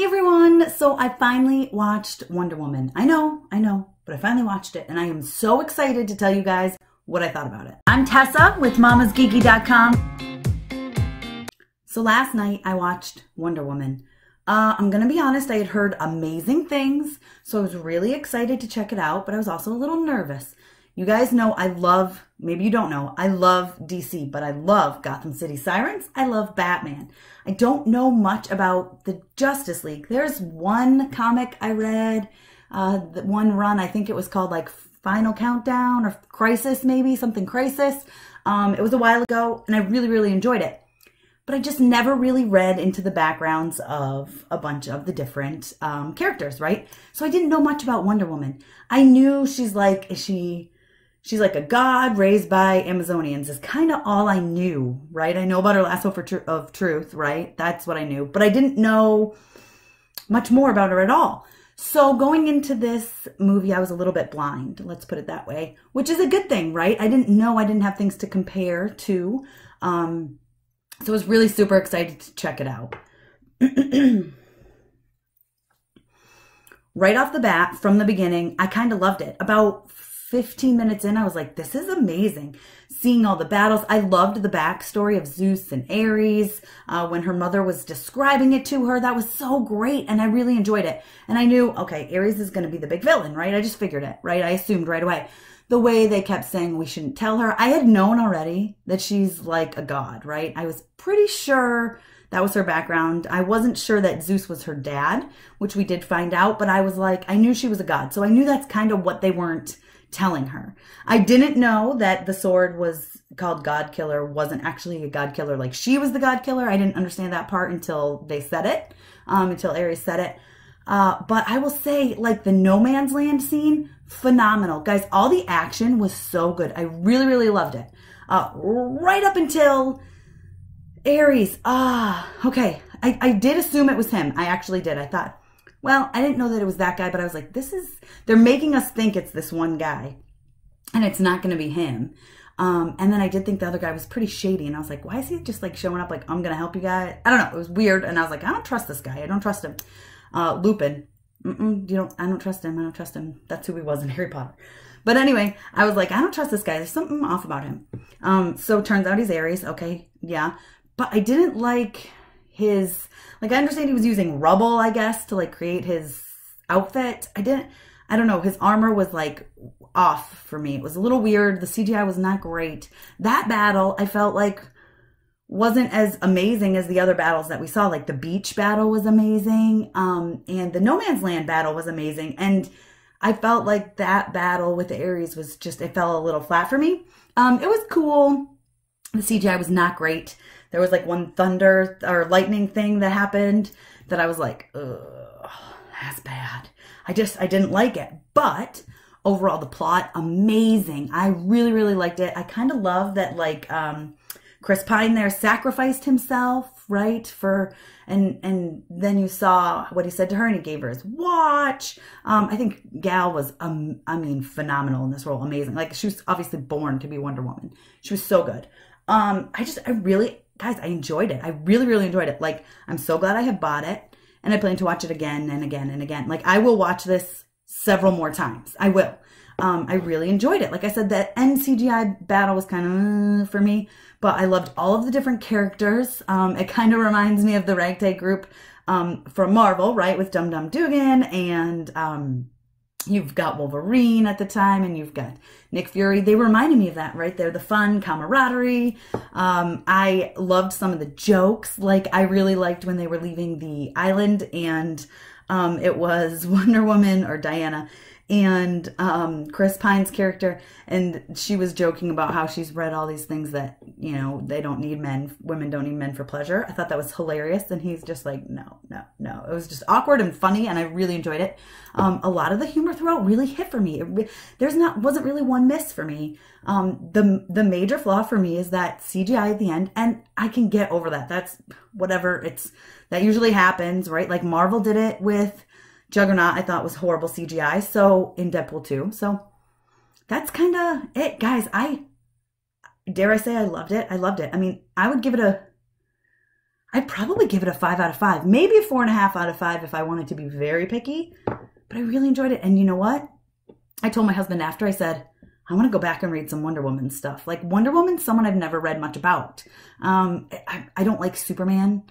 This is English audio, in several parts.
everyone! So I finally watched Wonder Woman. I know, but I finally watched it and I am so excited to tell you guys what I thought about it. I'm Tessa with mamasgeeky.com. So last night I watched Wonder Woman. I'm gonna be honest, I had heard amazing things, so I was really excited to check it out, but I was also a little nervous. You guys know I love, maybe you don't know, I love DC, but I love Gotham City Sirens. I love Batman. I don't know much about the Justice League. There's one comic I read, one run, I think it was called like Final Countdown or Crisis maybe, something Crisis. It was a while ago and I really, really enjoyed it. But I just never really read into the backgrounds of a bunch of the different characters, right? So I didn't know much about Wonder Woman. I knew she's like a god raised by Amazonians is kind of all I knew, right? I know about her lasso of truth, right? That's what I knew. But I didn't know much more about her at all. So going into this movie, I was a little bit blind, let's put it that way, which is a good thing, right? I didn't know, I didn't have things to compare to. So I was really super excited to check it out. Right off the bat, from the beginning, I kind of loved it. About 15 minutes in, I was like, this is amazing. Seeing all the battles. I loved the backstory of Zeus and Ares. When her mother was describing it to her, that was so great. And I really enjoyed it. And I knew, okay, Ares is going to be the big villain, right? I just figured it, right? I assumed right away. The way they kept saying we shouldn't tell her. I had known already that she's like a god, right? I was pretty sure that was her background. I wasn't sure that Zeus was her dad, which we did find out, but I was like, I knew she was a god. So I knew that's kind of what they weren't telling her. I didn't know that the sword was called God Killer wasn't actually a god killer. Like she was the god killer. I didn't understand that part until they said it, until Ares said it. But I will say, like, the no man's land scene, phenomenal. Guys, all the action was so good. I really, really loved it. Right up until Ares. Okay. I did assume it was him. I actually did. I thought, well, I didn't know that it was that guy, but I was like, they're making us think it's this one guy, and it's not going to be him. And then I did think the other guy was pretty shady, and I was like, why is he just, like, showing up like, I'm going to help you guys? I don't know. It was weird, and I was like, I don't trust this guy. I don't trust him. Lupin. I don't trust him. I don't trust him. That's who he was in Harry Potter. But anyway, I was like, I don't trust this guy. There's something off about him. So it turns out he's Ares. Okay. Yeah. But I didn't like his, like, I understand he was using rubble, I guess, to like create his outfit. I don't know. His armor was like off for me. It was a little weird. The CGI was not great. That battle, I felt like wasn't as amazing as the other battles that we saw. Like the beach battle was amazing. And the no man's land battle was amazing. And I felt like that battle with the Ares was just, it fell a little flat for me. It was cool. The CGI was not great. There was like one thunder or lightning thing that happened that I was like, ugh, that's bad. I didn't like it. But overall, the plot, amazing. I really, really liked it. I kind of love that, like, Chris Pine there sacrificed himself, right? And then you saw what he said to her, and he gave her his watch. I think Gal was, phenomenal in this role. Amazing. Like, she was obviously born to be Wonder Woman. She was so good. Guys, I enjoyed it. I really, really enjoyed it. Like, I'm so glad I had bought it, and I plan to watch it again and again and again. Like, I will watch this several more times. I will. I really enjoyed it. Like I said, that end CGI battle was kind of for me, but I loved all of the different characters. It kind of reminds me of the ragtag group from Marvel, right? With Dum Dum Dugan, and you've got Wolverine at the time, and you've got Nick Fury. They reminded me of that, right? They're the fun camaraderie. I loved some of the jokes. Like, I really liked when they were leaving the island, and it was Wonder Woman or Diana and Chris Pine's character, and she was joking about how she's read all these things that, you know, they don't need men, women don't need men for pleasure. I thought that was hilarious, and he's just like, no. It was just awkward and funny, and I really enjoyed it. A lot of the humor throughout really hit for me. Wasn't really one miss for me. The major flaw for me is that CGI at the end, and I can get over that. That's whatever, that usually happens, right? Like Marvel did it with Juggernaut, I thought was horrible CGI. So in Deadpool 2. So that's kind of it, guys. Dare I say I loved it. I loved it. I mean, I would give it I'd probably give it a 5 out of 5, maybe a 4.5 out of 5 if I wanted to be very picky, but I really enjoyed it. And you know what? I told my husband after, I said, I want to go back and read some Wonder Woman stuff. Like Wonder Woman's someone I've never read much about. I don't like Superman.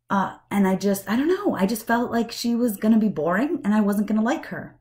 And I don't know. I just felt like she was going to be boring and I wasn't going to like her.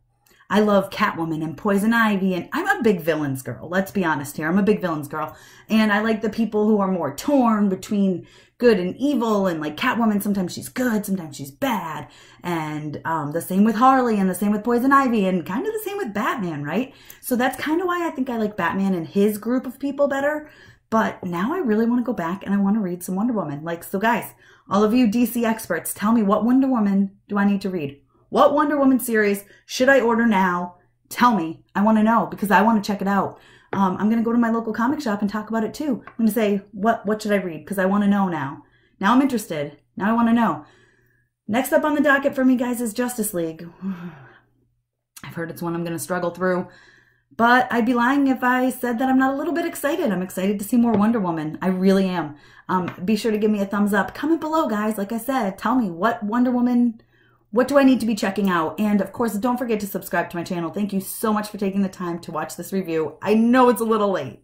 I love Catwoman and Poison Ivy, and I'm a big villains girl. Let's be honest here. I'm a big villains girl. And I like the people who are more torn between good and evil, and like Catwoman, sometimes she's good, sometimes she's bad. And the same with Harley, and the same with Poison Ivy, and kind of the same with Batman, right? So that's kind of why I think I like Batman and his group of people better. But now I really want to go back and I want to read some Wonder Woman. Like, so guys, all of you DC experts, tell me, what Wonder Woman do I need to read? What Wonder Woman series should I order now? Tell me. I want to know because I want to check it out. I'm going to go to my local comic shop and talk about it too. I'm going to say, what should I read? Because I want to know now. Now I'm interested. Now I want to know. Next up on the docket for me, guys, is Justice League. I've heard it's one I'm going to struggle through. But I'd be lying if I said that I'm not a little bit excited. I'm excited to see more Wonder Woman. I really am. Be sure to give me a thumbs up. Comment below, guys. Like I said, tell me what Wonder Woman... what do I need to be checking out? And of course, don't forget to subscribe to my channel. Thank you so much for taking the time to watch this review. I know it's a little late.